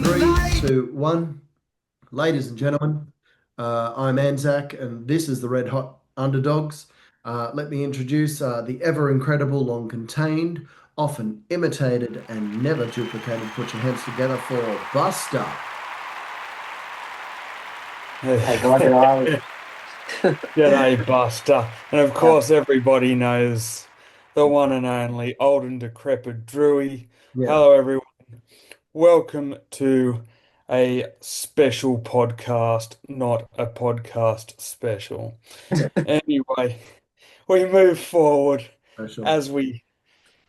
Three, two, one. Ladies and gentlemen, I'm Anzak, and this is the Red Hot Underdogs. Let me introduce the ever incredible, long contained, often imitated, and never duplicated. Put your hands together for Buster. Hey guys, how are we? G'day, Buster. And of Uh, course, everybody knows the one and only old and decrepit Drewy. Yeah. Hello, everyone. Welcome to a special podcast, not a podcast special. Anyway, we move forward For sure. as we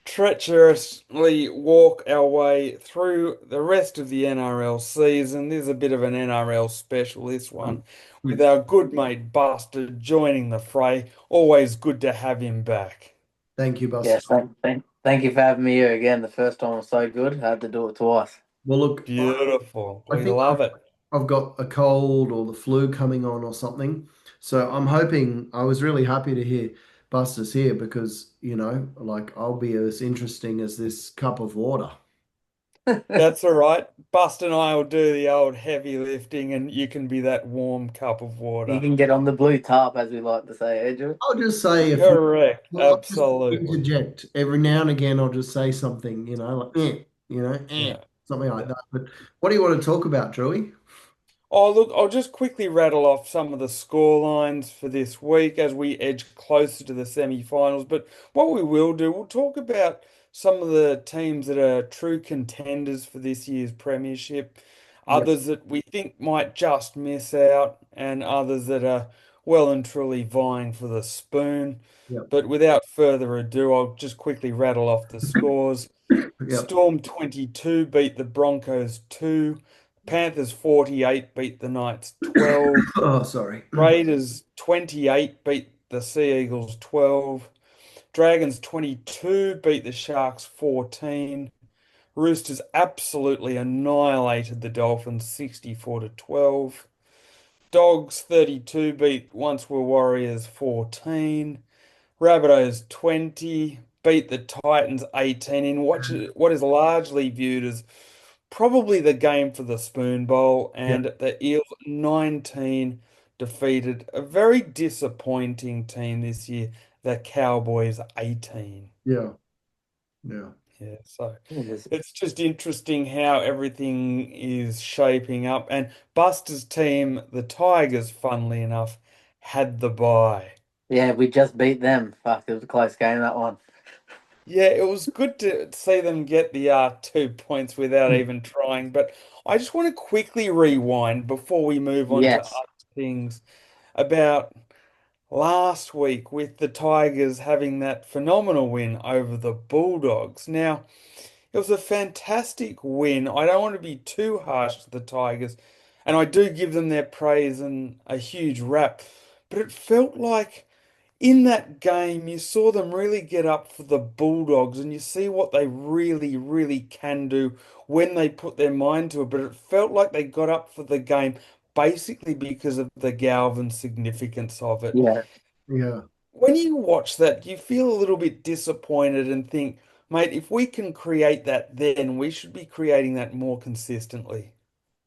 treacherously walk our way through the rest of the NRL season. There's a bit of an NRL special, this one, with Mm. our good mate Buster joining the fray. Always good to have him back. Thank you, Buster. yes, thank you for having me here again. The first time was so good, I had to do it twice. Well, look, Beautiful. I We think love it. I've got a cold or the flu coming on or something. So I'm hoping I was really happy to hear Buster's here because, like I'll be as interesting as this cup of water. That's all right. Buster and I will do the old heavy lifting, and you can be that warm cup of You water. can get on the blue tarp, as we like to say, Andrew. I'll just say a few, Correct. well, I'll just Absolutely. interject every now and again. I'll just say something, like, Yeah. something like Yeah. that. But what do you want to talk about, Drewy? Oh, look, I'll just quickly rattle off some of the score lines for this week as we edge closer to the semi-finals. But what we will do, we'll talk about some of the teams that are true contenders for this year's premiership, Yep, others that we think might just miss out, and others that are well and truly vying for the spoon. yep, But without further ado, I'll just quickly rattle off the scores. yep. Storm 22 beat the Broncos 2. Panthers 48 beat the Knights 12. Oh, sorry. Raiders 28 beat the Sea Eagles 12. Dragons 22 beat the Sharks 14. Roosters absolutely annihilated the Dolphins 64 to 12. Dogs 32 beat Once Were Warriors 14. Rabbitohs 20 beat the Titans 18 in what is largely viewed as probably the game for the Spoon Bowl, Yeah, and the Eels 19 defeated a very disappointing team this year, the Cowboys 18. yeah, yeah. Yeah, so Yes. it's just interesting how everything is shaping up. And Buster's team, the Tigers, funnily enough, had the bye. Yeah, we just beat them. Fuck, it was a close game, that one. Yeah, it was good to see them get the 2 points without even trying. But I just want to quickly rewind before we move on to Yes. other things about last week with the Tigers having that phenomenal win over the Bulldogs. Now, it was a fantastic win. I don't want to be too harsh to the Tigers, and I do give them their praise and a huge rap, but it felt like in that game, you saw them really get up for the Bulldogs and you see what they really, really can do when they put their mind to it. But it felt like they got up for the game basically because of the Galvin significance of it. Yeah, Yeah. When you watch that, you feel a little bit disappointed and think, mate, if we can create that, then we should be creating that more consistently.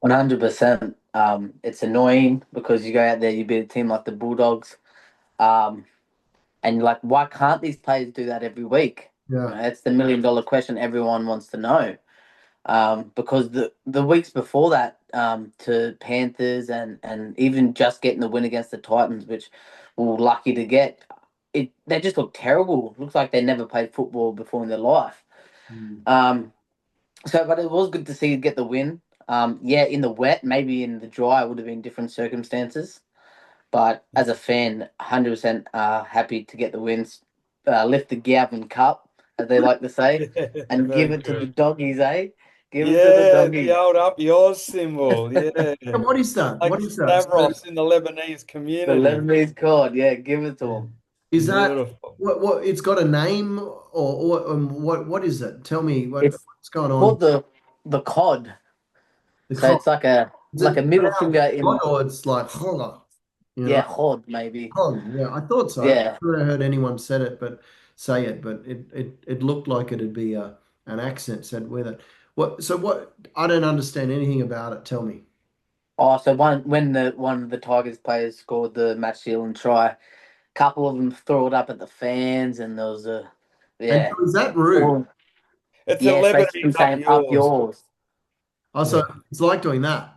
100%. It's annoying because you go out there, you beat a team like the Bulldogs. Um, and you're like, why can't these players do that every week? You Yeah. know, that's the million-dollar question everyone wants to know. Because the weeks before that, to Panthers and even just getting the win against the Titans, which we were lucky to get, they just look terrible. Looks like they never played football before in their life. Mm. Um, but it was good to see get the win. Yeah, in the wet, maybe in the dry, would have been different circumstances. But as a fan, 100% happy to get the wins. Lift the Gavin Cup, as they like to say, and give Very it to the good. doggies, eh? Give it to the Yeah, the doggies. old up yours symbol. Yeah. And what is that? Like What is that? So Stavros in the Lebanese The community. Lebanese cod, yeah, give it to Yeah. them. is that Beautiful. what it's got a name or what is it? Tell me It's what's going called on. the cod. The So cod. it's like a Is like it a middle finger pronounced cod in, or it's like hola, you know? yeah, cod maybe. Cod. Yeah, I thought so. I've Yeah. never heard anyone say it, but it looked like it'd be an accent said with it. What? So what? I don't understand anything about it. Tell me. Oh, so one of the Tigers players scored the match sealing try, a couple of them threw it up at the fans, and there was a And yeah, so is that rude? all It's a yeah, basically Lebanese up saying up yours. yours. Also, Yeah. it's like doing that.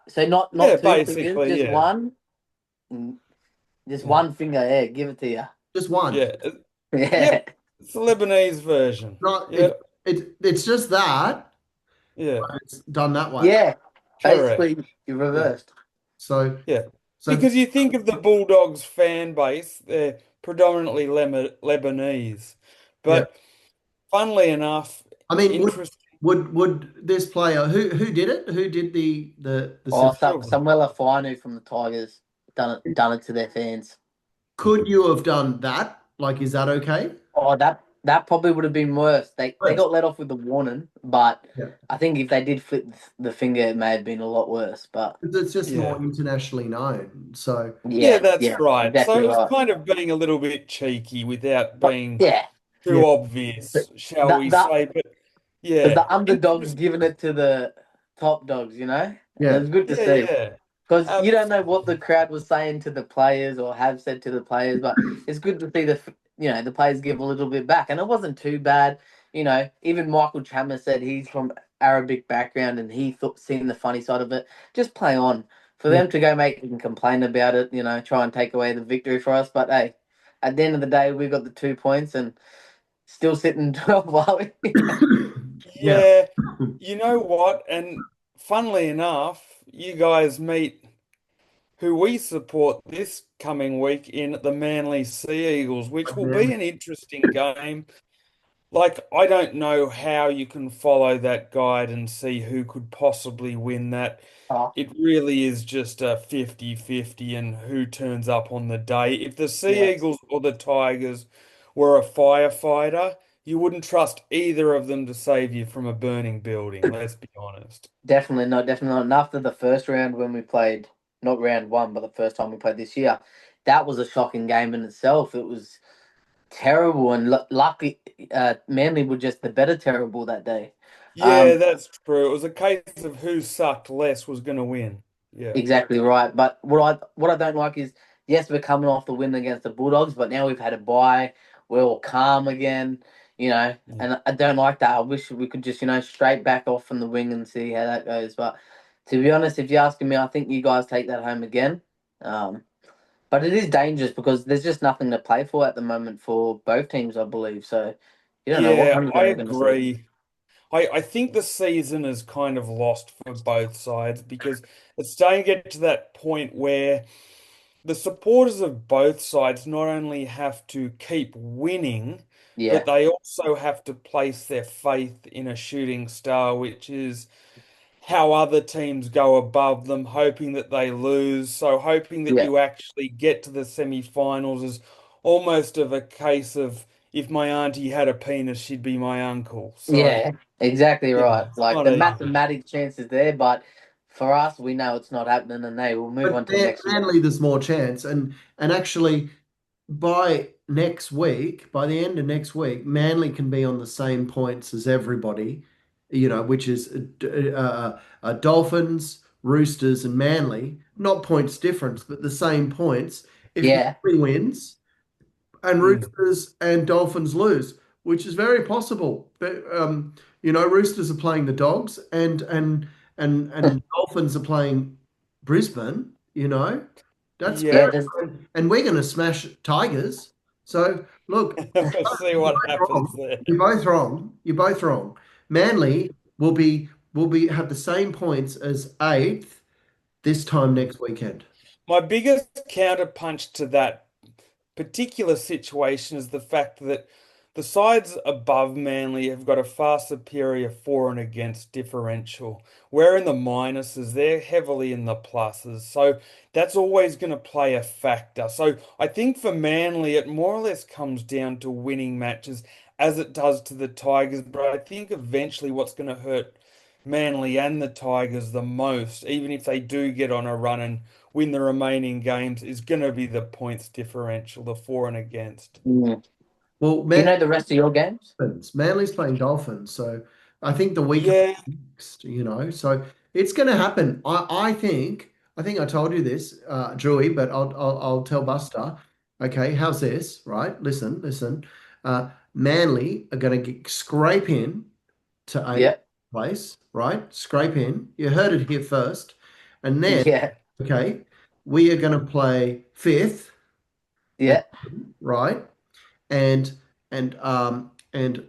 So not Yeah, two fingers, basically, just yeah. one, mm, just Yeah. one finger. Yeah, give it to you. Just one. Yeah. Yeah, Yep. It's the Lebanese version. Not Yep. it's just that. Yeah. It's done that way. yeah. Correct. Basically, you Yeah. reversed. So Yeah. so Because you think of the Bulldogs fan base, they're predominantly Lebanese. yeah. But funnily enough, I mean, interest would this player who did it? Who did the Oh, two of them. Samuela Finu from the Tigers done it to their fans. could you have done that? Like, is that okay? Oh, that probably would have been worse. They Yes. got let off with the warning, but Yeah. I think if they did flip the finger, it may have been a lot worse. But It's just more Yeah. internationally known. So Yeah, yeah, that's yeah, right. So exactly it was right. kind of being a little bit cheeky without But being yeah, yeah, too but obvious, shall we that say. But because yeah, the underdogs giving it to the top dogs, and it yeah. was good to yeah, see. yeah. Because you don't know what the Absolutely. crowd was saying to the players or have said to the players, but it's good to see the players give a little bit back, and it wasn't too bad. Even Michael Chalmers said he's from Arabic background and he thought seen the funny side of it. Just play on. For Yeah. them to go make and complain about it, try and take away the victory for us. But hey, at the end of the day, we got the 2 points and still sitting 12 while we. Yeah. Yeah, you know what? And funnily enough, you guys meet who we support this coming week in the Manly Sea Eagles, which will be an interesting game. Like, I don't know how you can follow that guide and see who could possibly win that. Oh, It really is just a 50-50 and who turns up on the day. If the Sea yeah. Eagles or the Tigers were a firefighter, you wouldn't trust either of them to save you from a burning building, let's be honest. Definitely not. Definitely not. And after the first round when we played, not round one, but the first time we played this year, that was a shocking game in itself. It was terrible, and luckily, Manly were just the better terrible that day. Yeah, Um, that's true. It was a case of who sucked less was going to win. Yeah. exactly right. But what I don't like is, yes, we're coming off the win against the Bulldogs, but now we've had a bye. We're all calm again, Yeah. and I don't like that. I wish we could just, straight back off from the wing and see how that goes. But to be honest, if you're asking me, I think you guys take that home again. Um, but it is dangerous because there's just nothing to play for at the moment for both teams, I believe. So you don't know what Yeah, one I we're going to see. agree. I think the season is kind of lost for both sides because it's starting to get to that point where the supporters of both sides not only have to keep winning, but Yeah, they also have to place their faith in a shooting star, which is how other teams go above them, hoping that they lose. So hoping that yeah, you actually get to the semi-finals is almost of a case of if my auntie had a penis, she'd be my uncle. So yeah, exactly yeah, right. it's Like not the easy. mathematic chance is there, but for us, we know it's not happening, and they will move But on to next year. Manly, there's more chance, and actually, by next week, by the end of next week, Manly can be on the same points as everybody, which is Dolphins, Roosters, and Manly. Not points difference, but the same points. If Yeah, Manly wins and Mm. Roosters and Dolphins lose, which is very possible. But Roosters are playing the Dogs, and Dolphins are playing Brisbane. That's yeah. Yeah, very, There's and we're going to smash Tigers. So look, we'll see you're what both happens wrong. there. You're both wrong. You're both wrong. Manly will be have the same points as eighth this time next weekend. My biggest counterpunch to that particular situation is the fact that the sides above Manly have got a far superior for and against differential. We're in the minuses, they're heavily in the pluses. So that's always going to play a factor. So I think for Manly, it more or less comes down to winning matches as it does to the Tigers. But I think eventually what's going to hurt Manly and the Tigers the most, even if they do get on a run and win the remaining games, is going to be the points differential, the for and against. Mm. Well, Do you know the rest of your games? Manly's playing Dolphins, so I think the week of Yeah. next, so it's going to happen. I think I told you this, Drewy, but I'll tell Buster. Okay, how's this? Right, listen, listen. Manly are going to scrape in to eighth Yeah, place, right? Scrape in. You heard it here first, and then yeah, okay, we are going to play fifth, yeah, right? And and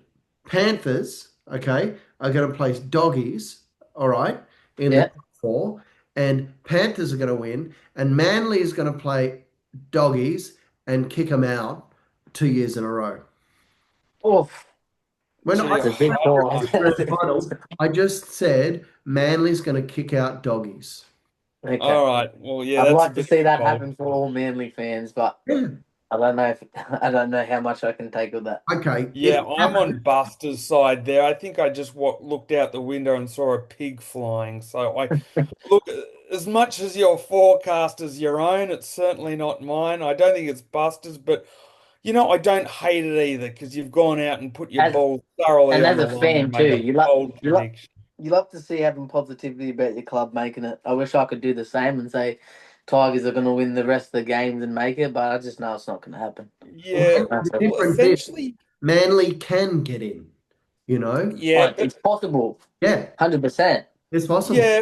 Panthers, okay, are going to place doggies, all right, in the yeah. top four, and Panthers are going to win, and Manly is going to play doggies and kick them out 2 years in a row. Oof, When I Gee, it's a big said call. the grand final, I just said Manly's going to kick out doggies. Okay. all right. Well, yeah, I'd that's a like to bit see of a that bold happen for one. all Manly fans, but Yeah. I don't know if I don't know how much I can take with that. Okay. If Yeah, I'm on Buster's side there. I think I just looked out the window and saw a pig flying. So I look, as much as your forecast is your own, it's certainly not mine. I don't think it's Buster's, but I don't hate it either because you've gone out and put your As ball thoroughly and on as the a line fan and too, made a bold prediction. you love to see having positivity about your club making it. I wish I could do the same and say Tigers are going to win the rest of the games and make it, but I just know it's not going to happen. Yeah, the That's well, difference is essentially, Manly can get in, you know? yeah, but but it's possible, Yeah, 100%. it's possible. yeah,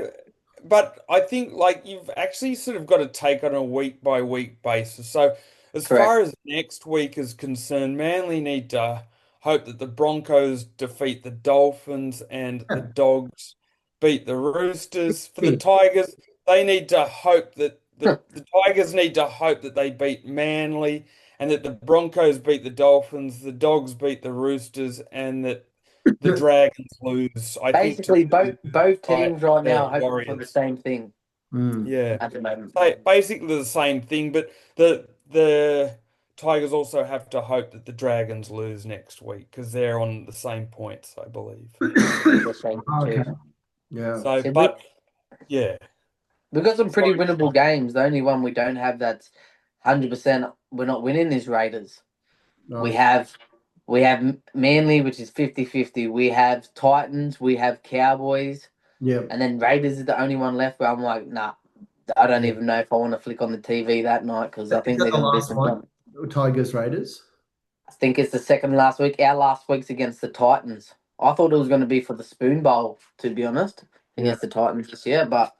but I think like you've actually sort of got to take on a week by week basis. So as far Correct. as next week is concerned, Manly need to hope that the Broncos defeat the Dolphins and the Yeah. Dogs beat the Roosters. For the Big. Tigers, they need to hope that the Tigers need to hope that they beat Manly and that the Broncos beat the Dolphins, the Dogs beat the Roosters, and that the Dragons lose, I think, to Basically, both teams right now the are hoping for the Warriors. same thing Mm. Yeah. at the moment. So basically the same thing, but the Tigers also have to hope that the Dragons lose next week because they're on the same points, I believe. The same thing Okay. too. Yeah. So, See, but yeah, we've got some pretty sorry. winnable games. The only one we don't have that's 100% we're not winning is Raiders. We No. have we have Manly, which is 50-50. We have Titans, we have Cowboys, Yeah. and then Raiders is the only one left where I'm like, nah, I don't Yeah. even know if I want to flick on the TV that night because I Is think that they're the going to do last some one? fun. Tigers Raiders? I think it's the second last week. Our last week's against the Titans. I thought it was going to be for the Spoon Bowl, to be honest, Yeah. against the Titans this year, but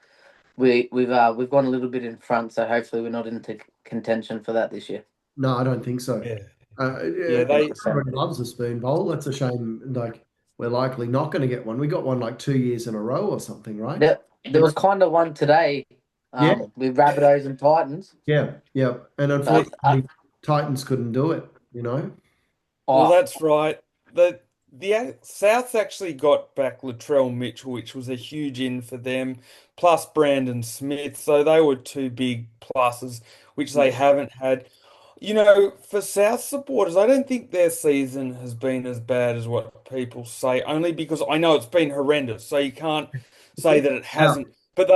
we've gone a little bit in front, so hopefully we're not into contention for that this year. No, I don't think so. Yeah. Yeah, Yeah, they 100%. everybody loves a spoon bowl. That's a shame. Like, we're likely not going to get one. We got one like 2 years in a row or something, right? There was kind of one today, Yeah, with Rabbitohs and Titans, yeah, yeah. And but unfortunately, Titans couldn't do it. well, oh, that's right. The Souths actually got back Latrell Mitchell, which was a huge in for them, plus Brandon Smith. So they were two big pluses, which they yeah, haven't had. For South supporters, I don't think their season has been as bad as what people say, only because I know it's been horrendous. So you can't It's say been that it out. hasn't. But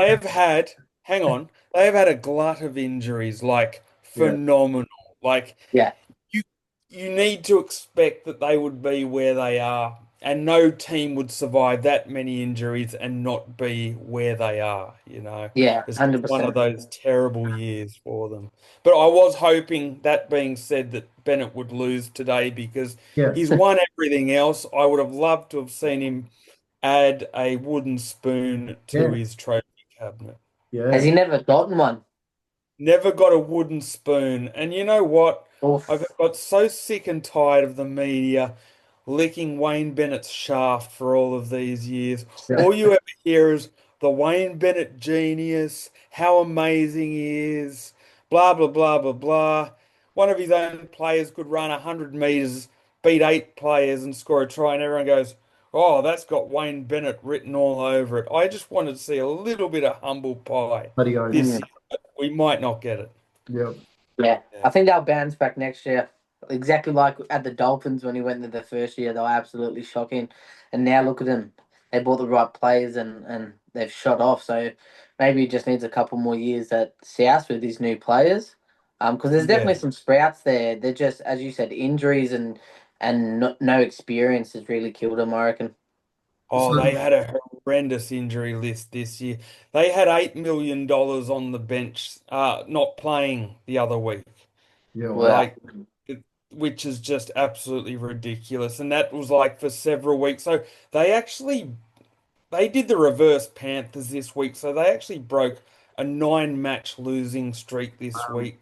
hang on, they have had a glut of injuries, like Yeah, phenomenal. Like yeah, you you need to expect that they would be where they are, and no team would survive that many injuries and not be where they are, yeah, It's just one of 100%. those terrible years for them. But I was hoping, that being said, that Bennett would lose today because yeah, he's won everything else. I would have loved to have seen him add a wooden spoon to yeah, his trophy cabinet. Has yeah. he never gotten one? Never got a wooden spoon. And you know what? I've Oof. got so sick and tired of the media licking Wayne Bennett's shaft for all of these years. Yeah. All you ever hear is the Wayne Bennett genius, how amazing he is, blah, blah, blah, blah, blah. One of his own players could run 100 meters, beat eight players, and score a try, and everyone goes, oh, that's got Wayne Bennett written all over it. I just wanted to see a little bit of humble pie Bloody oath. this year. We might not get it. Yeah. Yeah, Yeah. I think they'll bounce back next year. Exactly like at the Dolphins when he went to the first year, they were absolutely shocking. And now look at them. They bought the right players and they've shot off. So maybe he just needs a couple more years at South with these new players. Because there's Yeah. definitely some sprouts there. They're just, as you said, injuries and no experience has really killed them, I reckon. Oh, So they had a horrendous injury list this year. They had $8 million on the bench, not playing the other week. yeah, wow. Wow. Like, it, which is just absolutely ridiculous. And that was like for several weeks. So they actually they did the reverse Panthers this week. So they actually broke a 9-match losing streak this week.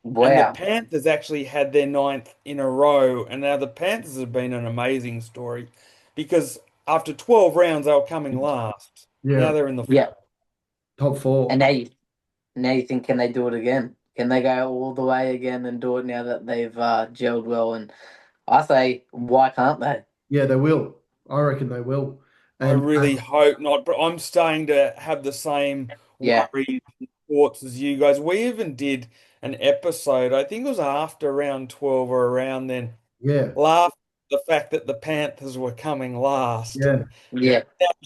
And the Wow. Panthers actually had their ninth in a row. And now the Panthers have been an amazing story because after 12 rounds, they were coming last. Now Yeah, they're in the Yeah. top And four. now you think, can they do it again? Can they go all the way again and do it now that they've gelled well? And I say, why can't they? Yeah, they will. I reckon they will. I And really hope not, but I'm starting to have the same Yeah. worries and thoughts as you guys. We even did an episode, I think it was after round 12 or around then, yeah, laughed at the fact that the Panthers were coming last. yeah. And Yeah.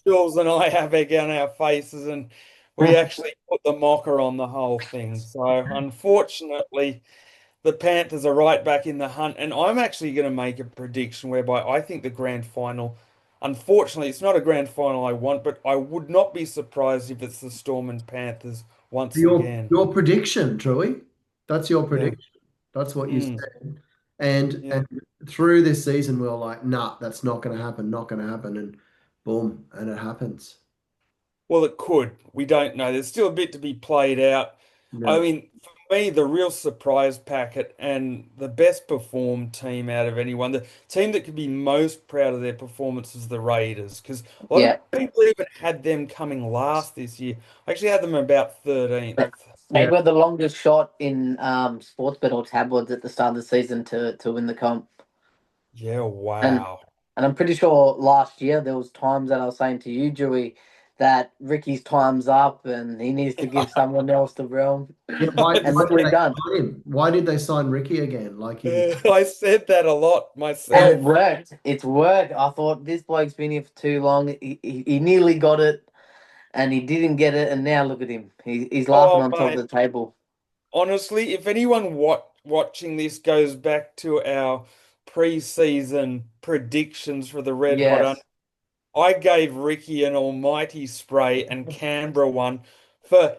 Jules and I have egg on our faces, and we actually put the mocker on the whole thing. So unfortunately, the Panthers are right back in the hunt, and I'm actually going to make a prediction whereby I think the grand final, unfortunately, it's not a grand final I want, but I would not be surprised if it's the Storm and Panthers once again. Your prediction, Troy. That's your Yeah. prediction. That's what you Mm, said. And yeah. through this season, we are like, nah, that's not going to happen, not going to happen, and boom, and it happens. Well, it could. We don't know. There's still a bit to be played out. I Yeah, mean, for me, the real surprise packet and the best performed team out of anyone, the team that could be most proud of their performance is the Raiders, because a lot Yeah. of people even had them coming last this year. I actually had them about 13th. They yeah. were the longest shot in sports bet or tabloids at the start of the season to win the comp. Yeah, And wow. and I'm pretty sure last year there was times that I was saying to you, Dewey, that Ricky's time's up and he needs to give someone else the realm. Yeah, And why look did what he they done. sign him? Why did they sign Ricky again? Like he, I said that a lot And it myself. worked. It's worked. I thought this bloke's been here for too long. He nearly got it and he didn't get it. And now look at him. He's laughing Oh, on top of mate. the table. Honestly, if anyone watching this goes back to our pre-season predictions for the Red Hot, Yes. I gave Ricky an almighty spray and Canberra one for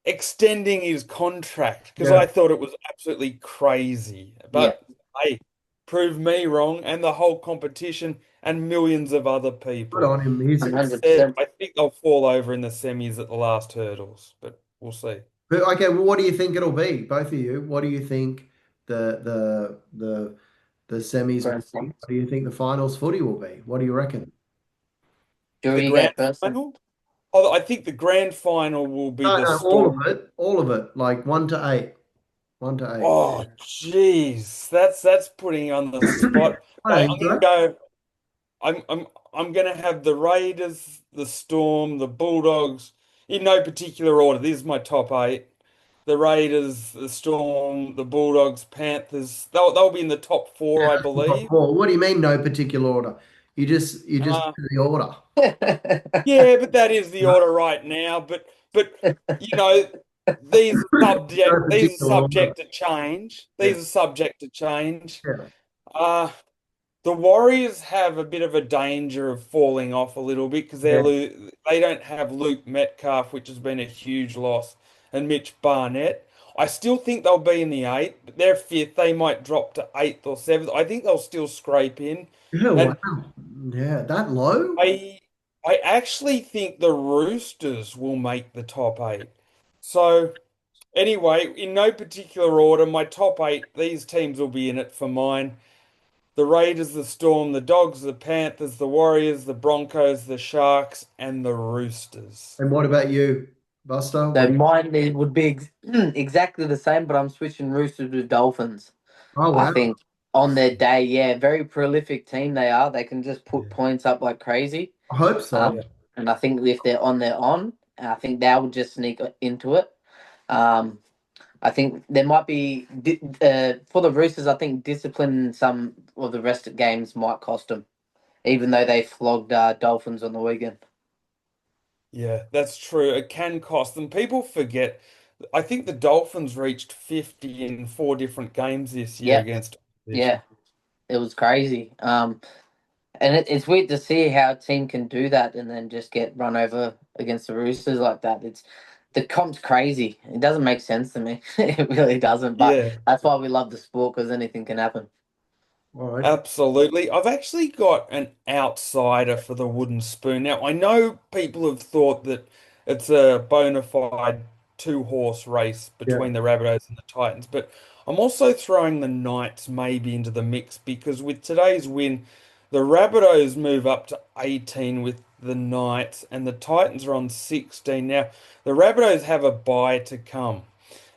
extending his contract because yeah, I thought it was absolutely crazy. Yeah. But hey, proved me wrong and the whole competition and millions of other good people. on him. He's, That said, 100%. I think they'll fall over in the semis at the last hurdles, but we'll see. but okay, well, what do you think it'll be? Both of you, what do you think the semis will be? What do you think the finals footy will be? What do you reckon? Dewey, The you go grand first then. final? Oh, I think the grand final will be No, the no, Storm. all of it, like 1 to 8, 1 to 8. Oh, jeez, that's putting you on the spot. I Okay, don't I'm think gonna so. go. I'm gonna have the Raiders, the Storm, the Bulldogs in no particular order. This is my top eight. The Raiders, the Storm, the Bulldogs, Panthers. They'll be in the top four, I Top believe. four. What do you mean, no particular order? You just Uh, do the order. yeah, but that is the order right now. But you know, No these are particular order. subject to change. Yeah, These are subject to change. yeah. Uh the Warriors have a bit of a danger of falling off a little bit because Yeah. they don't have Luke Metcalf, which has been a huge loss, and Mitch Barnett. I still think they'll be in the eight, but they're fifth. They might drop to eighth or seventh. I think they'll still scrape in. Yeah, wow. And Yeah, that low? I I actually think the Roosters will make the top eight. So anyway, in no particular order, my top eight, these teams will be in it for mine. The Raiders, the Storm, the Dogs, the Panthers, the Warriors, the Broncos, the Sharks, and the Roosters. And what about you, Buster? So mine would be exactly the same, but I'm switching Roosters with Dolphins. Oh, I wow. think on their day, yeah, very prolific team they are. They can just put Yeah. points up like crazy. I hope so. Yeah. And I think if they're on, I think they will just sneak into it. Um, I think there might be for the Roosters. I think discipline in some of the rest of games might cost them, even though they flogged Dolphins on the weekend. Yeah, that's true. It can cost them. People forget. I think the Dolphins reached 50 in four different games this year Yep, against yeah, opposition. it was crazy. And it's weird to see how a team can do that and then just get run over against the Roosters like that. It's the comp's crazy. It doesn't make sense to me. It really doesn't. But Yeah. that's why we love the sport because anything can happen. All right. Absolutely. I've actually got an outsider for the wooden spoon. Now, I know people have thought that it's a bona fide two-horse race Yeah. between the Rabbitohs and the Titans, but I'm also throwing the Knights maybe into the mix because with today's win, the Rabbitohs move up to 18 with the Knights and the Titans are on 16. Now, the Rabbitohs have a bye to come,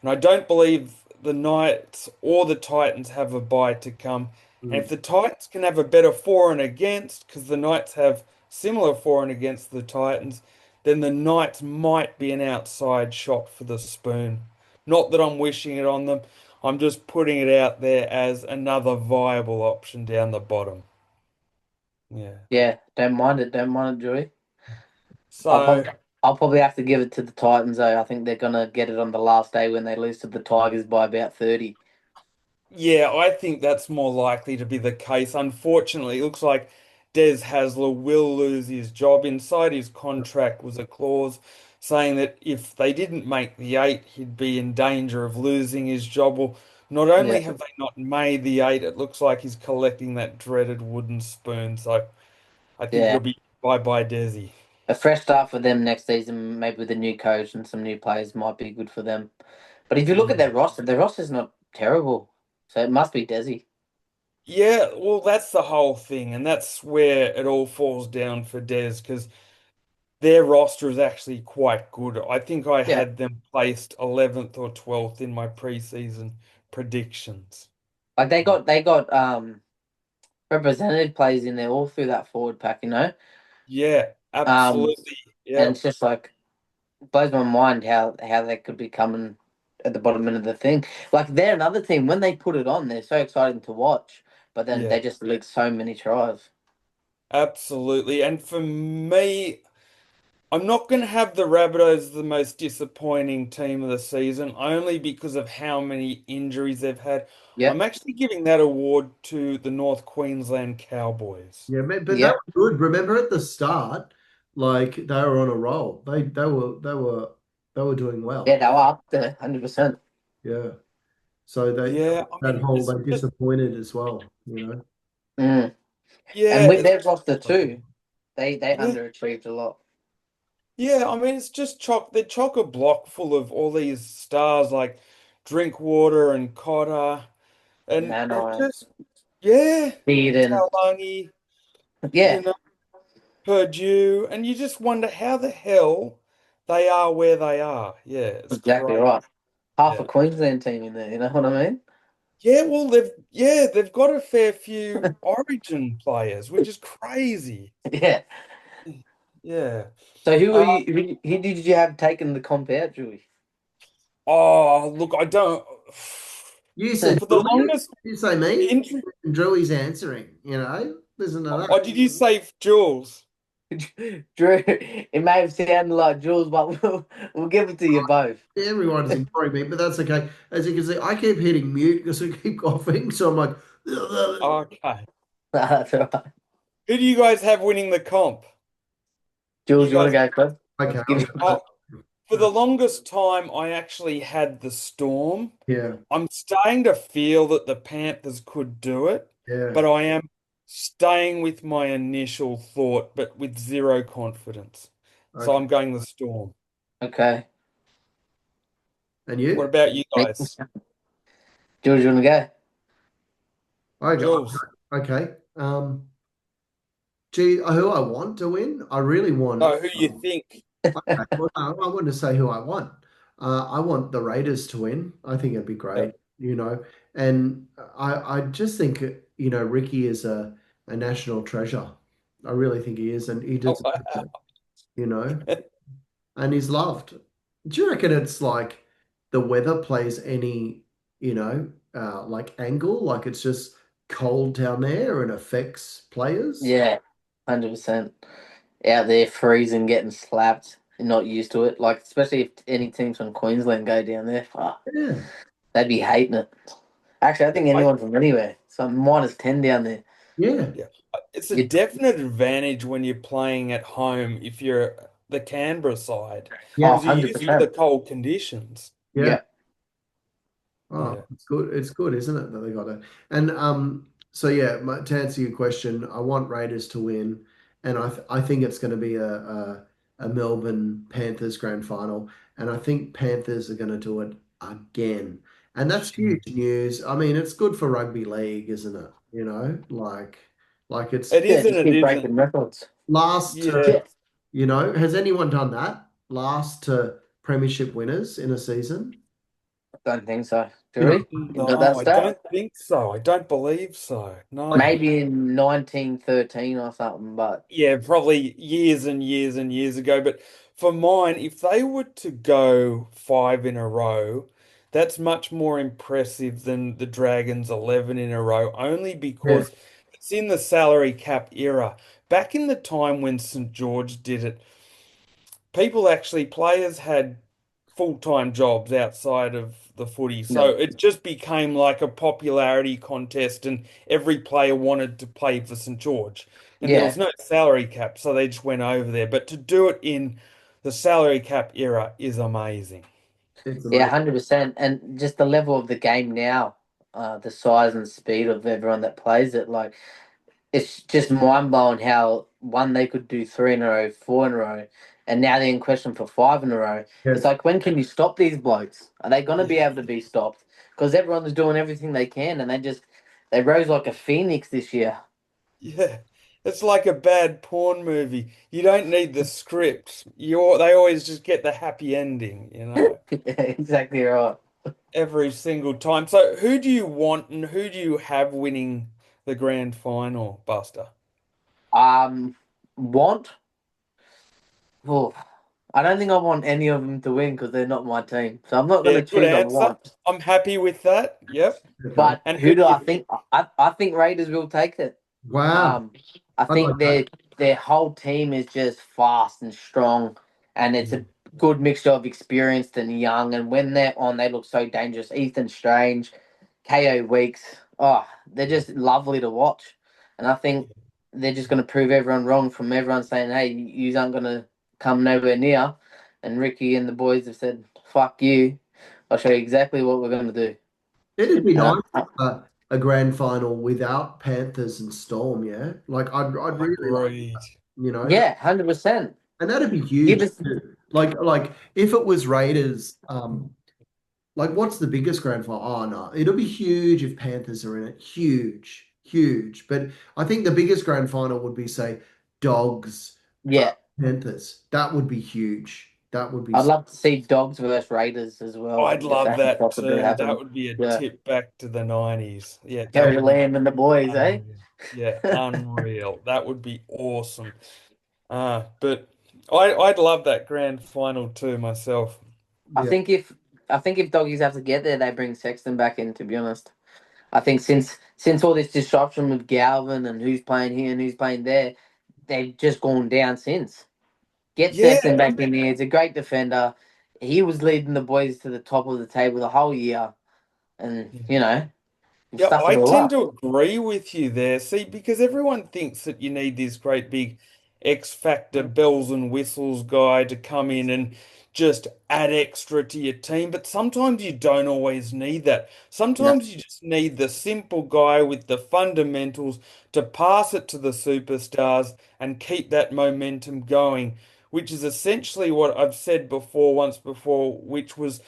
and I don't believe the Knights or the Titans have a bye to come. And if Mm. the Titans can have a better for and against, because the Knights have similar for and against the Titans, then the Knights might be an outside shot for the spoon. Not that I'm wishing it on them, I'm just putting it out there as another viable option down the bottom. Yeah. Yeah, don't mind it. Don't mind it, Joey. I'll So, probably, I'll probably have to give it to the Titans though. I think they're gonna get it on the last day when they lose to the Tigers by about 30. yeah, I think that's more likely to be the case. Unfortunately, it looks like Des Hasler will lose his job. Inside his contract was a clause saying that if they didn't make the eight, he'd be in danger of losing his job. Well, not Yeah, only have they not made the eight, it looks like he's collecting that dreaded wooden spoon. So I think yeah. it'll be bye-bye, Desi. A fresh start for them next season, maybe with a new coach and some new players, might be good for them. But if you look at Mm. their roster's not terrible. So it must be Desi. Yeah, well, that's the whole thing, and that's where it all falls down for Des because their roster is actually quite good. I think I Yeah. had them placed 11th or 12th in my preseason predictions. Like they got representative players in there all through that forward pack, you know? Yeah, Um absolutely. and Yeah. it's just like blows my mind how they could be coming at the bottom end of the thing. Like they're another team, when they put it on, they're so exciting to watch, but then Yeah, they just leak so many tries. absolutely. And for me, I'm not going to have the Rabbitohs the most disappointing team of the season, only because of how many injuries they've had. I'm Yep. actually giving that award to the North Queensland Cowboys. Yeah, but they Yep. were good. Remember at the start, like they were on a roll. They were doing Yeah, well. they were up there, 100%. Yeah. So Yeah, I that mean, whole it's they just, disappointed as well, you know. Mm. yeah, And with it's their roster too, they yeah. underachieved a lot. Yeah, I mean it's just they're chock a block full of all these stars like Drinkwater and Cotter and it Nano, just yeah, Bearden. Talangi, Yeah, you know, Purdue, and you just wonder how the hell they are where they are. Yeah, it's exactly crazy. right. Half a Yeah. Queensland team in there, you know what I mean? Yeah, well they've got a fair few Origin players, which is crazy. Yeah. Yeah. So who are Uh, you? Who did you have taken the comp out, Julie? oh, look, I don't You said for the Drewy? longest You say me? interest. And Drewy's answering, you know. Listen to Oh, that. did you say Jules? Drew, it may have sounded like Jules, but we'll give it to you both. Everyone is ignoring me, but that's okay. As you can see, I keep hitting mute because I keep coughing. So I'm like, Okay. That's all right. Who do you guys have winning the comp? Jules, You you want to guys, go first? okay, Give I'll it- go. oh, for the longest time, I actually had the Storm. Yeah, I'm starting to feel that the Panthers could do it, yeah. but I am staying with my initial thought, but with zero confidence. So Okay. I'm going the Storm. Okay. And What you? about you guys? Jules, you want to go? Okay. Jules? Okay. Gee, who I want to win? I really want. Oh, who you think? Okay, well, no, I want to say who I want. I want the Raiders to win. I think it'd be great, Yep. you know. And I just think, you know, Ricky is a national treasure. I really think he is, and he Oh, deserves it, you know, and he's loved. Do you reckon it's like the weather plays any, you know, like angle, like it's just cold down there and affects players? Yeah, 100%. Out there freezing, getting slapped, and not used to it. Like, especially if any teams from Queensland go down there, fuck, Yeah. they'd be hating it. Actually, I think I anyone from anywhere. So -10 down there. Yeah, Yeah. It's a You, definite advantage when you're playing at home if you're the Canberra side, oh, yeah, because you're used to the 100%. cold conditions. yeah. Yeah. Oh, Yeah. it's good. It's good, isn't it, that they got it? And so yeah, to answer your question, I want Raiders to win, and I think it's going to be a Melbourne Panthers grand final, and I think Panthers are going to do it again, and that's huge news. I mean, it's good for rugby league, isn't it? Like it's It Yeah, is and just it keep isn't. breaking records. last to, Yeah. Yeah. has anyone done that? Last to premiership winners in a season? Don't think so. You know, Drewy, you got No, that I stat? don't think so. I don't believe so. like, No. Maybe in 1913 or something, but Yeah, probably years and years and years ago. But for mine, if they were to go five in a row, that's much more impressive than the Dragons 11 in a row, only yeah, because it's in the salary cap era. Back in the time when St. George did it, players had full-time jobs outside of the footy. So no. it just became like a popularity contest and every player wanted to play for St. George. And there Yeah, was no salary cap, so they just went over there. But to do it in the salary cap era is amazing. it's yeah, amazing. 100%. And just the level of the game now, the size and speed of everyone that plays it, like it's just mind blowing how one they could do three in a row, four in a row, and now they're in question for five in a row. It's Yeah. like when can you stop these blokes? Are they gonna Yeah. be able to be stopped? Because everyone's doing everything they can, and they rose like a phoenix this year. Yeah. It's like a bad porn movie. You don't need the script. They always just get the happy ending, you know. Yeah, exactly right. Every single time. So who do you want and who do you have winning the grand final, Buster? Um, want? Oh, I don't think I want any of them to win because they're not my team. So I'm not Yeah, gonna good choose a answer. want. I'm happy with that. Yep. Okay. But And who who do do you I think? think? I think Raiders will take it. Wow. Um, I I like think that. their whole team is just fast and strong, and it's Yeah. a good mixture of experienced and young. And when they're on, they look so dangerous. Ethan Strange, KO Weeks, oh, they're just lovely to watch. And I think they're just going to prove everyone wrong from everyone saying, "Hey, you aren't going to come nowhere near." And Ricky and the boys have said, "Fuck you! I'll show you exactly what we're going to do." It'd be And nice, a grand final without Panthers and Storm, yeah? Like I'd really like, Agreed. that, yeah, 100%. and that'd be Give huge us, too. Like if it was Raiders, like what's the biggest grand final? Oh no, it'll be huge if Panthers are in it. Huge, huge. But I think the biggest grand final would be say Dogs, yeah. Panthers. That would be huge. That would be I'd love to see Dogs versus Raiders as well, I'd if love that could that possibly too. That happen. would be a Yeah. tip back to the 90s. Yeah, that Terry would be Lamb and the boys, eh? unreal. Yeah, unreal. That would be awesome. But I'd love that grand final too myself. I yeah. think if I think if doggies have to get there, they bring Sexton back in. To be honest, I think since all this disruption with Galvin and who's playing here and who's playing there, they've just gone down since. Get Yeah. Sexton back in here. He's a great defender. He was leading the boys to the top of the table the whole year, and he Yeah, stuck it I all tend up. to agree with you there. See, because everyone thinks that you need this great big X Factor bells and whistles guy to come in and just add extra to your team, but sometimes you don't always need that. No, Sometimes you just need the simple guy with the fundamentals to pass it to the superstars and keep that momentum going, which is essentially what I've said before, once before, which was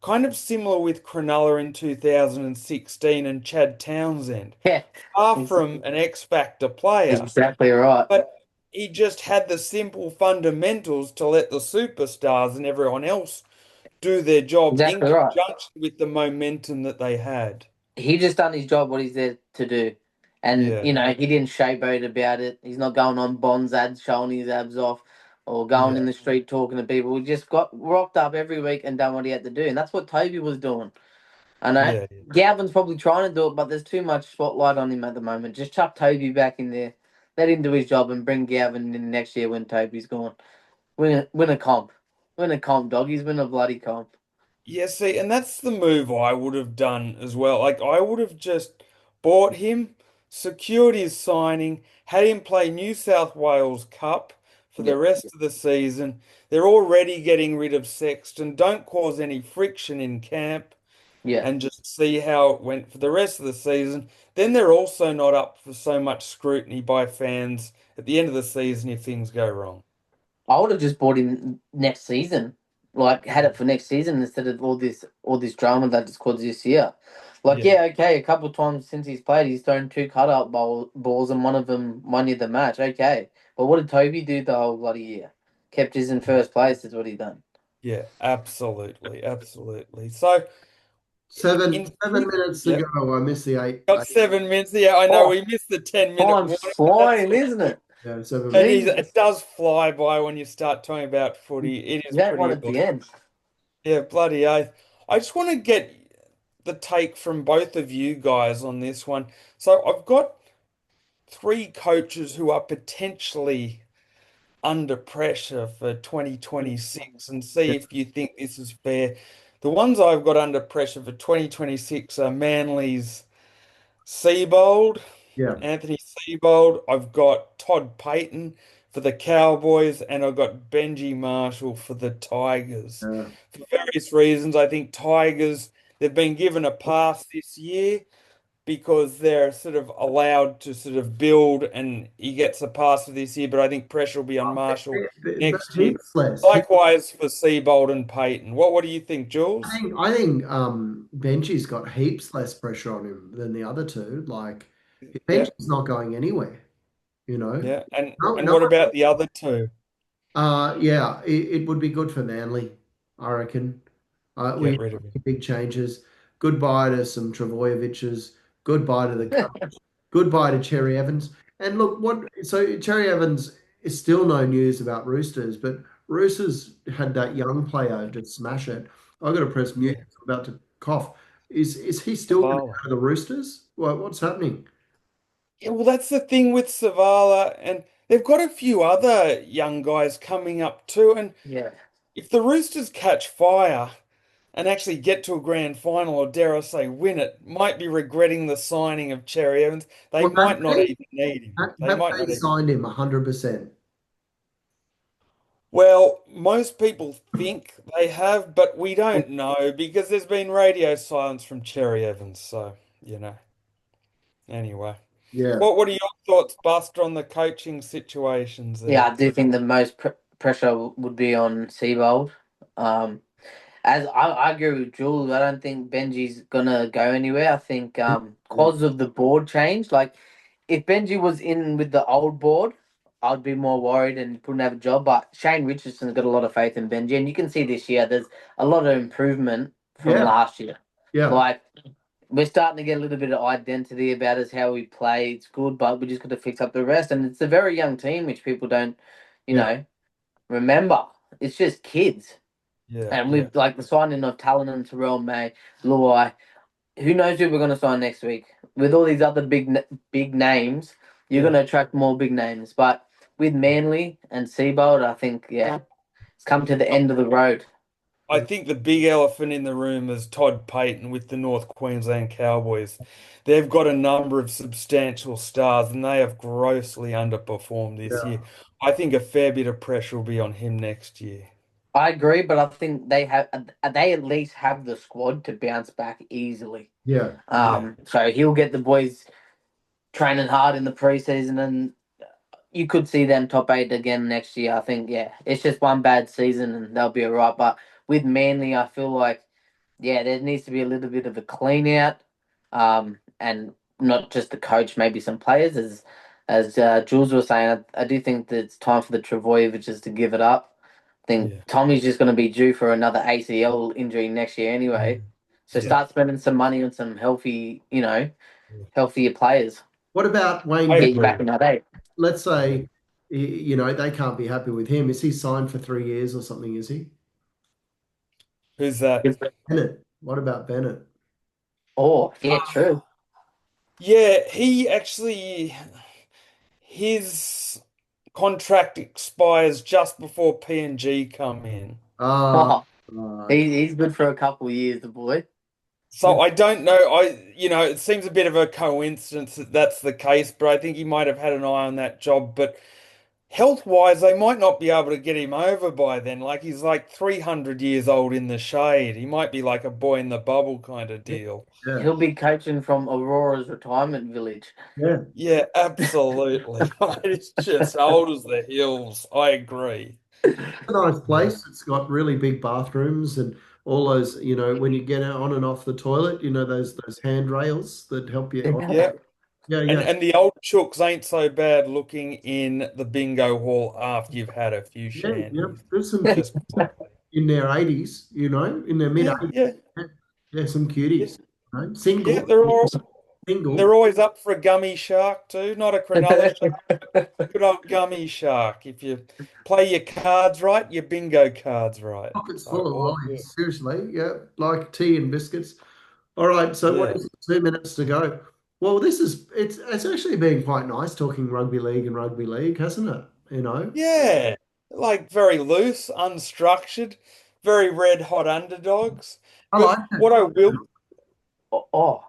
kind of similar with Cronulla in 2016 and Chad Townsend. yeah, Far ex- from an X Factor player, exactly right. but he just had the simple fundamentals to let the superstars and everyone else do their job in Exactly right. conjunction with the momentum that they had. He just done his job, what he's there to do. And, Yeah, he didn't showboat about it. He's not going on Bond's ads showing his abs off or going in yeah, the street talking to people. He just got rocked up every week and done what he had to do. And that's what Toby was doing. I know. yeah. Galvin's probably trying to do it, but there's too much spotlight on him at the moment. Just chuck Toby back in there. Let him do his job and bring Gavin in next year when Toby's gone. Win a comp. Win a comp, doggies. Win a bloody comp. Yeah, see, and that's the move I would have done as well. Like, I would have just bought him, secured his signing, had him play New South Wales Cup for the Yep. rest of the season. They're already getting rid of Sexton. Don't cause any friction in camp Yeah. and just see how it went for the rest of the season. Then they're also not up for so much scrutiny by fans at the end of the season if things go wrong. I would have just bought him next season, like had it for next season instead of all this drama that it's caused this year. Like, Yeah. yeah, okay, a couple of times since he's played, he's thrown two cutout balls and one of them won you the match. Okay, but what did Toby do the whole bloody year? Kept us in first place. Is what he done. Yeah, absolutely, absolutely. So Seven in seven minutes to yeah, go. I missed the got 7 minutes. Yeah, I know Oh, we missed the 10-minute time's warning, but that's flying, isn't it? yeah, 7 minutes. it Jesus, does fly by when you start talking about footy. It is that one pretty at the awesome. end. Yeah, bloody oath. I just want to get the take from both of you guys on this one. So I've got three coaches who are potentially under pressure for 2026 and see Yeah, if you think this is fair. The ones I've got under pressure for 2026 are Manly's Seabold, yeah, Anthony Seabold. I've got Todd Payton for the Cowboys, and I've got Benji Marshall for the Tigers. yeah. For various reasons, I think Tigers, they've been given a pass this year because they're sort of allowed to sort of build and he gets a pass for this year, but I think pressure will be on Marshall But next year. heaps less. Likewise for Seabold and Payton. What do you think, I Jules? think I think Benji's got heaps less pressure on him than the other two. Like Yeah, Benji's not going anywhere, you know. yeah. And No, and no. what about the other two? Yeah, it would be good for Manly, I reckon. We Get have rid of him. big changes. Goodbye to some Travojeviches. Goodbye to the coach. Goodbye to Cherry Evans. And look, what so Cherry Evans is still no news about Roosters, but Roosters had that young player just smash it. I've got to press mute. Yeah. I'm about to cough. Is he still going to Savala. go to the Roosters? What's happening? Yeah, well, that's the thing with Savala, and they've got a few other young guys coming up too. And Yeah. if the Roosters catch fire and actually get to a grand final, or dare I say, win it, might be regretting the signing of Cherry Evans. They Well, have might not they even need him. They have might they not even. signed him 100%? Well, most people think they have, but we don't know because there's been radio silence from Cherry Evans. So, anyway. Yeah, What are your thoughts, Buster, on the coaching situations Yeah, there? I do think the most pressure would be on Seabold. Um, As I agree with Jules, I don't think Benji's gonna go anywhere. I think yeah, because of the board change, like if Benji was in with the old board, I'd be more worried and wouldn't have a job. But Shane Richardson's got a lot of faith in Benji, and you can see this year there's a lot of improvement from yeah, last year. yeah, Like we're starting to get a little bit of identity about us, how we play. It's good, but we just got to fix up the rest. And it's a very young team, which people don't, you yeah, know, remember. It's just kids. Yeah, And yeah, with like the signing of Talon and Terrell May, Luai, who knows who we're going to sign next week? With all these other big names, you're going yeah. to attract more big names. But with Manly and Seabold, I think it's come to the end of the road. I think the big elephant in the room is Todd Payton with the North Queensland Cowboys. They've got a number of substantial stars and they have grossly underperformed this yeah, year. I think a fair bit of pressure will be on him next year. I agree, but I think they at least have the squad to bounce back easily. yeah, Yeah, So he'll get the boys training hard in the preseason, and you could see them top eight again next year. I think, it's just one bad season and they'll be all right. But with Manly, I feel like, there needs to be a little bit of a clean out, and not just the coach, maybe some players. As Jules was saying, I do think that it's time for the Travojeviches to give it up. I think yeah, Tommy's just going to be due for another ACL injury next year anyway. So yeah, start spending some money on some healthy, yeah. healthier players. What about Wayne I Bennett? Get you back agree. in that eight. Let's Yeah. say, they can't be happy with him. Is he signed for 3 years or something? Is he? Who's that? Bennett. What about Bennett? Oh, yeah, true. Yeah, his contract expires just before PNG come in. Ah, Oh, right. he's good for a couple of years, the boy. So I don't know. It seems a bit of a coincidence that that's the case, but I think he might have had an eye on that job. But health-wise, they might not be able to get him over by then. Like he's like 300 years old in the shade. He might be like a boy in the bubble kind of deal. Yeah, He'll be coaching from Aurora's retirement village. yeah. Yeah, absolutely. It's just old as the hills. I agree. It's a nice place. It's got really big bathrooms and all those, when you get on and off the toilet, those handrails that help you. Yeah. Yeah, And yeah. and the old chooks ain't so bad looking in the bingo hall after you've had a few Yeah, yeah. shandies. There's some kids Just plain. in their 80s, in their mid Yeah, 80s. yeah, Yeah, some yeah, cuties. yeah. Single, They're single. always up for a gummy shark too, not a cronulla shark. Good old gummy shark. If you play your cards right, your bingo cards right. Pockets So full of all good. lollies, seriously. Yeah, like tea and biscuits. All right, so what Yeah. is it? 2 minutes to go. Well, it's actually been quite nice talking rugby league, hasn't it? Yeah. Like very loose, unstructured, very red hot underdogs. I But like it. what I will Oh,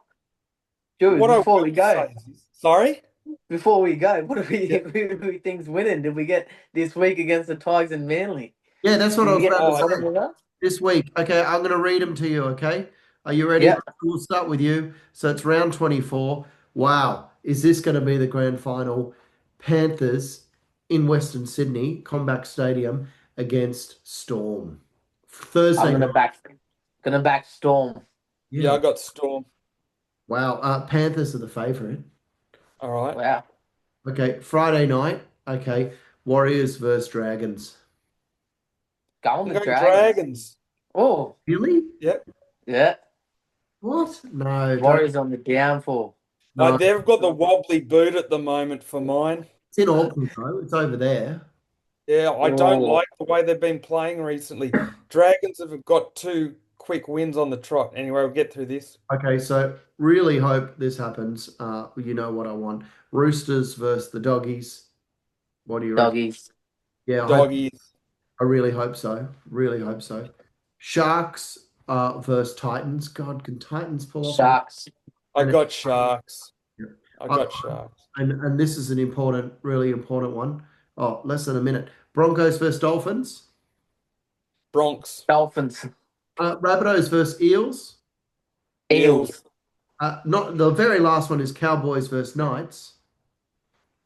Drewy, what I before will we go, say is, sorry? what do we Yeah. who do we think's winning? Did we get this week against the Tigers and Manly? Yeah, that's what Did I we was get about to Oh, one of say. them? This week. Okay, I'm going to read them to you, okay? Are you ready? Yep. We'll start with you. So it's round 24. Wow. Is this going to be the grand final? Panthers in Western Sydney, Combank Stadium against Storm. I'm Thursday night. gonna back Storm. yeah, Yeah. I got Storm. Wow. Panthers are the favourite. All right. Wow. Okay, Friday night. Okay, Warriors versus Dragons. Going I'm the going Dragons. Dragons. Oh, Really? Yep. yeah. What? No, don't. Warriors on the downfall. No, They've got the wobbly boot at the moment for mine. it's in Auckland though. It's over there. Yeah, I don't Oh, like the way they've been playing recently. Dragons have got two quick wins on the trot. Anyway, we'll get through this. Okay, so really hope this happens. You know what I want. Roosters versus the Doggies. What do you reckon? doggies. Yeah, Doggies. I really hope so. Really hope so. Sharks versus Titans. God, can Titans pull off Sharks. I and, got Sharks. I uh, got Sharks. and this is an important, really important one. Oh, less than a minute. Broncos versus Dolphins. Bronx. Dolphins. Rabbitohs versus Eels. Eels. Not the very last one is Cowboys versus Knights.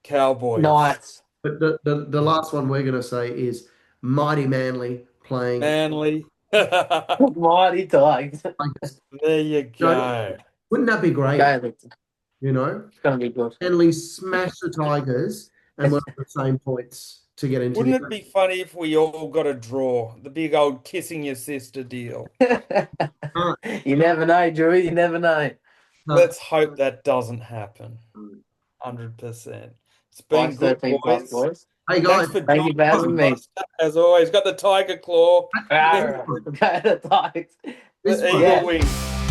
Cowboys. Knights. But the last one we're going to say is Mighty Manly playing. Manly. There Mighty Tigers. you go. Wouldn't that be great? Okay, it's gonna be good. Manly smash the Tigers and we're on the same points to get into Wouldn't the it be funny if we all got a draw? The big old kissing your sister deal. You never know, Drew. You never know. Let's hope that doesn't happen. 100%. It's been Plus good, 13 plus, boys. boys. Hey Thanks guys, for Thank you for having me. as always. Got the tiger claw. Go the Tigers. this The one. eagle Yeah. wing.